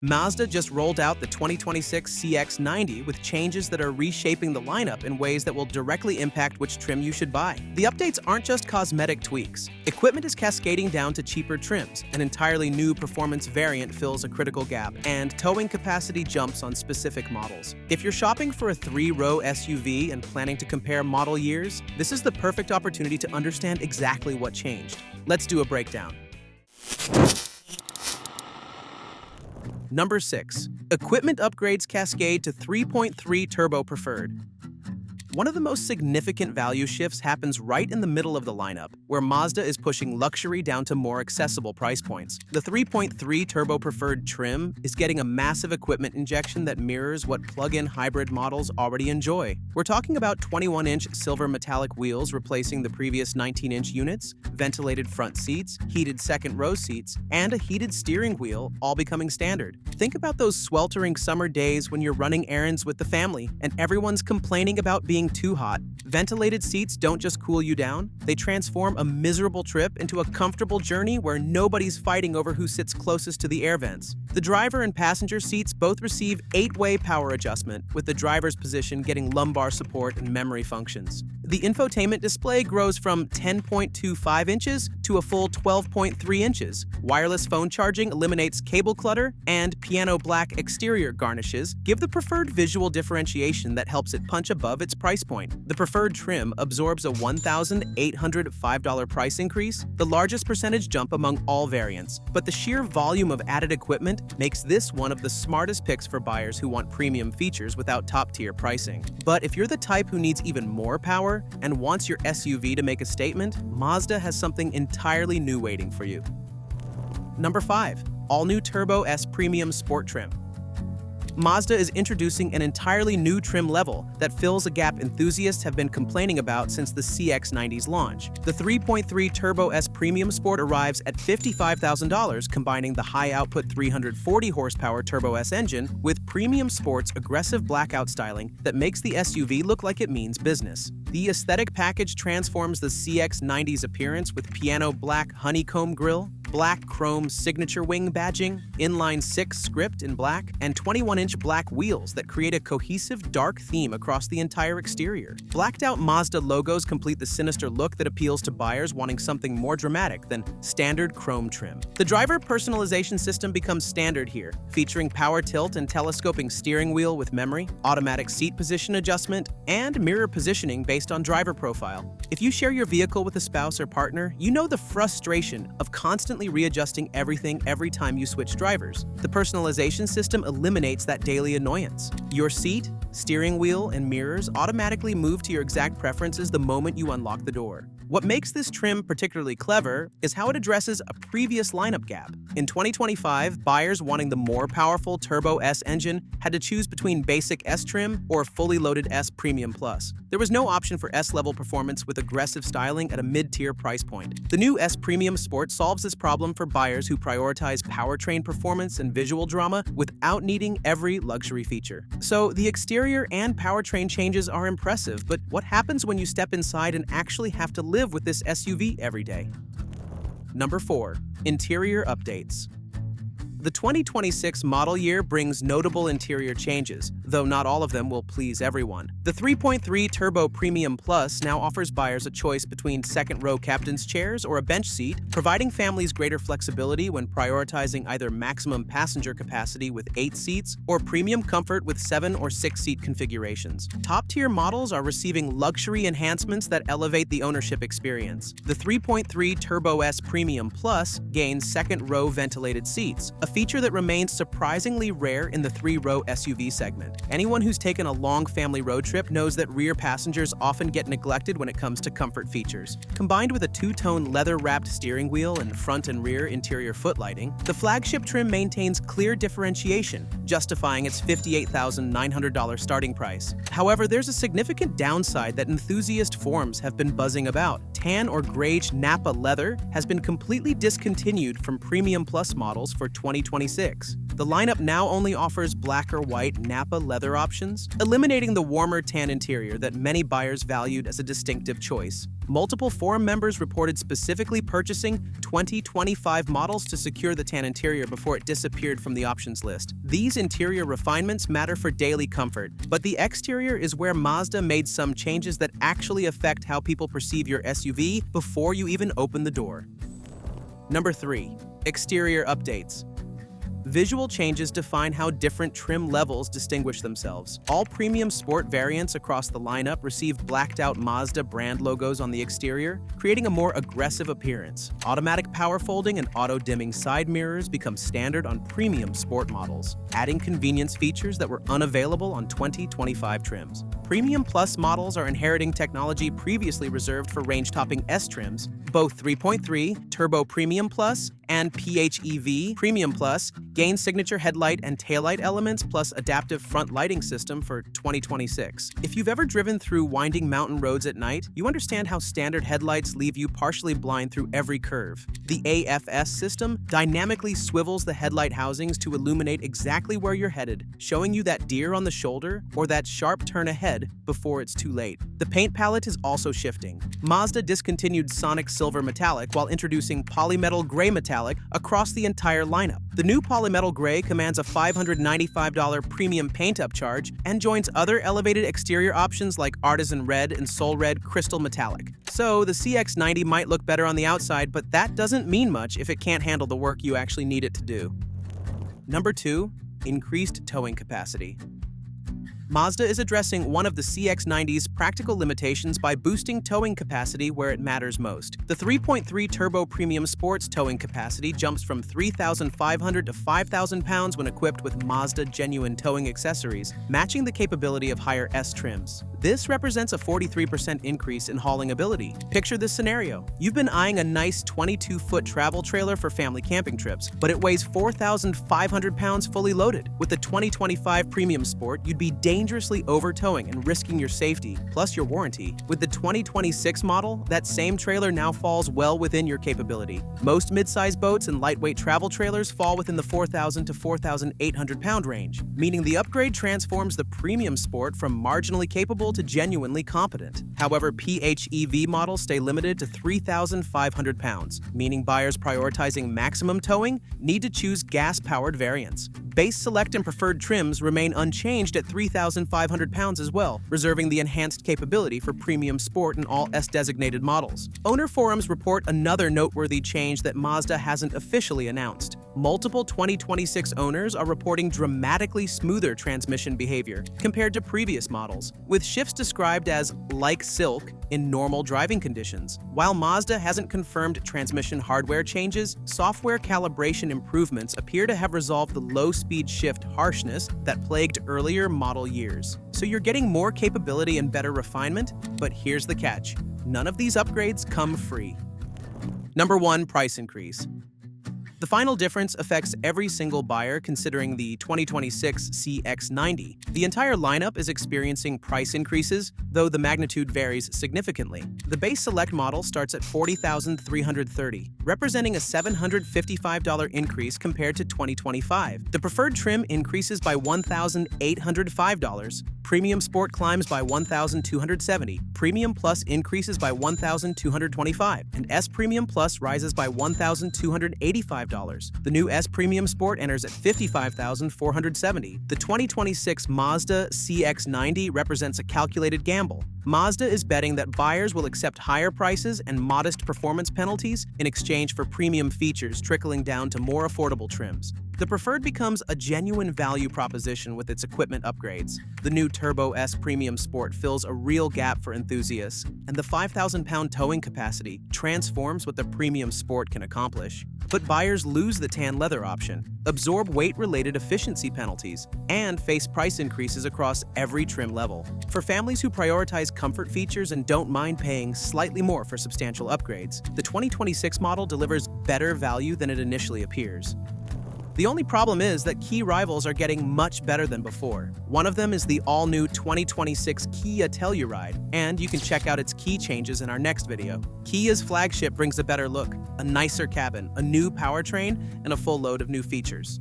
Mazda just rolled out the 2026 CX-90 with changes that are reshaping the lineup in ways that will directly impact which trim you should buy. The updates aren't just cosmetic tweaks. Equipment is cascading down to cheaper trims, an entirely new performance variant fills a critical gap, and towing capacity jumps on specific models. If you're shopping for a 3-row SUV and planning to compare model years, this is the perfect opportunity to understand exactly what changed. Let's do a breakdown. Number 6. Equipment upgrades cascade to 3.3 Turbo Preferred. One of the most significant value shifts happens right in the middle of the lineup, where Mazda is pushing luxury down to more accessible price points. The 3.3 Turbo Preferred trim is getting a massive equipment injection that mirrors what plug-in hybrid models already enjoy. We're talking about 21-inch silver metallic wheels replacing the previous 19-inch units, ventilated front seats, heated second-row seats, and a heated steering wheel, all becoming standard. Think about those sweltering summer days when you're running errands with the family and everyone's complaining about being too hot. Ventilated seats don't just cool you down, they transform a miserable trip into a comfortable journey where nobody's fighting over who sits closest to the air vents. The driver and passenger seats both receive 8-way power adjustment, with the driver's position getting lumbar support and memory functions. The infotainment display grows from 10.25 inches to a full 12.3 inches. Wireless phone charging eliminates cable clutter, and piano black exterior garnishes give the preferred visual differentiation that helps it punch above its price point. The preferred trim absorbs a $1,805 price increase, the largest percentage jump among all variants, but the sheer volume of added equipment makes this one of the smartest picks for buyers who want premium features without top-tier pricing. But if you're the type who needs even more power and wants your SUV to make a statement, Mazda has something entirely new waiting for you. Number 5. All-new Turbo S Premium Sport Trim. Mazda is introducing an entirely new trim level that fills a gap enthusiasts have been complaining about since the CX-90's launch. The 3.3 Turbo S Premium Sport arrives at $55,000, combining the high-output 340 horsepower Turbo S engine with Premium Sport's aggressive blackout styling that makes the SUV look like it means business. The aesthetic package transforms the CX-90's appearance with piano black honeycomb grille, black chrome signature wing badging, inline-6 script in black, and 21-inch black wheels that create a cohesive dark theme across the entire exterior. Blacked-out Mazda logos complete the sinister look that appeals to buyers wanting something more dramatic than standard chrome trim. The driver personalization system becomes standard here, featuring power tilt and telescoping steering wheel with memory, automatic seat position adjustment, and mirror positioning based on driver profile. If you share your vehicle with a spouse or partner, you know the frustration of constantly readjusting everything every time you switch drivers. The personalization system eliminates that daily annoyance. Your seat, steering wheel, and mirrors automatically move to your exact preferences the moment you unlock the door. What makes this trim particularly clever is how it addresses a previous lineup gap. In 2025, buyers wanting the more powerful Turbo S engine had to choose between basic S trim or fully loaded S Premium Plus. There was no option for S-level performance with aggressive styling at a mid-tier price point. The new S Premium Sport solves this problem for buyers who prioritize powertrain performance and visual drama without needing every luxury feature. So the exterior and powertrain changes are impressive, but what happens when you step inside and actually have to live with this SUV every day? Number 4. Interior updates. The 2026 model year brings notable interior changes, though not all of them will please everyone. The 3.3 Turbo Premium Plus now offers buyers a choice between second-row captain's chairs or a bench seat, providing families greater flexibility when prioritizing either maximum passenger capacity with 8 seats or premium comfort with 7 or 6-seat configurations. Top-tier models are receiving luxury enhancements that elevate the ownership experience. The 3.3 Turbo S Premium Plus gains second-row ventilated seats, a feature that remains surprisingly rare in the 3-row SUV segment. Anyone who's taken a long family road trip knows that rear passengers often get neglected when it comes to comfort features. Combined with a two-tone leather-wrapped steering wheel and front and rear interior footlighting, the flagship trim maintains clear differentiation, justifying its $58,900 starting price. However, there's a significant downside that enthusiast forums have been buzzing about. Tan or grage Napa leather has been completely discontinued from Premium Plus models for 20 2026. The lineup now only offers black or white Nappa leather options, eliminating the warmer tan interior that many buyers valued as a distinctive choice. Multiple forum members reported specifically purchasing 2025 models to secure the tan interior before it disappeared from the options list. These interior refinements matter for daily comfort, but the exterior is where Mazda made some changes that actually affect how people perceive your SUV before you even open the door. Number 3. Exterior updates. Visual changes define how different trim levels distinguish themselves. All premium sport variants across the lineup receive blacked-out Mazda brand logos on the exterior, creating a more aggressive appearance. Automatic power folding and auto-dimming side mirrors become standard on premium sport models, adding convenience features that were unavailable on 2025 trims. Premium Plus models are inheriting technology previously reserved for range-topping S trims. Both 3.3 Turbo Premium Plus and PHEV Premium Plus gain signature headlight and taillight elements plus adaptive front lighting system for 2026. If you've ever driven through winding mountain roads at night, you understand how standard headlights leave you partially blind through every curve. The AFS system dynamically swivels the headlight housings to illuminate exactly where you're headed, showing you that deer on the shoulder or that sharp turn ahead before it's too late. The paint palette is also shifting. Mazda discontinued Sonic Silver Metallic while introducing Polymetal Gray Metallic across the entire lineup. The new Polymetal Gray commands a $595 premium paint upcharge and joins other elevated exterior options like Artisan Red and Soul Red Crystal Metallic. So the CX-90 might look better on the outside, but that doesn't mean much if it can't handle the work you actually need it to do. Number 2. Increased towing capacity. Mazda is addressing one of the CX-90's practical limitations by boosting towing capacity where it matters most. The 3.3 Turbo Premium Sport's towing capacity jumps from 3,500 to 5,000 pounds when equipped with Mazda genuine towing accessories, matching the capability of higher S trims. This represents a 43% increase in hauling ability. Picture this scenario. You've been eyeing a nice 22-foot travel trailer for family camping trips, but it weighs 4,500 pounds fully loaded. With the 2025 Premium Sport, you'd be dangerously over-towing and risking your safety, plus your warranty. With the 2026 model, that same trailer now falls well within your capability. Most mid-size boats and lightweight travel trailers fall within the 4,000 to 4,800 pound range, meaning the upgrade transforms the Premium Sport from marginally capable to genuinely competent. However, PHEV models stay limited to 3,500 pounds, meaning buyers prioritizing maximum towing need to choose gas-powered variants. Base Select and Preferred trims remain unchanged at 3,500 pounds as well, reserving the enhanced capability for Premium Sport in all S-designated models. Owner forums report another noteworthy change that Mazda hasn't officially announced. Multiple 2026 owners are reporting dramatically smoother transmission behavior compared to previous models, with shifts described as like silk in normal driving conditions. While Mazda hasn't confirmed transmission hardware changes, software calibration improvements appear to have resolved the low-speed shift harshness that plagued earlier model years. So you're getting more capability and better refinement, but here's the catch. None of these upgrades come free. Number 1. Price increase. The final difference affects every single buyer considering the 2026 CX-90. The entire lineup is experiencing price increases, though the magnitude varies significantly. The base Select model starts at $40,330, representing a $755 increase compared to 2025. The preferred trim increases by $1,805. Premium Sport climbs by $1,270. Premium Plus increases by $1,225, and S Premium Plus rises by $1,285. The new S Premium Sport enters at $55,470. The 2026 Mazda CX-90 represents a calculated gamble. Mazda is betting that buyers will accept higher prices and modest performance penalties in exchange for premium features trickling down to more affordable trims. The Preferred becomes a genuine value proposition with its equipment upgrades. The new Turbo S Premium Sport fills a real gap for enthusiasts, and the 5,000-pound towing capacity transforms what the Premium Sport can accomplish. But buyers lose the tan leather option, absorb weight-related efficiency penalties, and face price increases across every trim level. For families who prioritize comfort features and don't mind paying slightly more for substantial upgrades, the 2026 model delivers better value than it initially appears. The only problem is that key rivals are getting much better than before. One of them is the all-new 2026 Kia Telluride, and you can check out its key changes in our next video. Kia's flagship brings a better look, a nicer cabin, a new powertrain, and a full load of new features.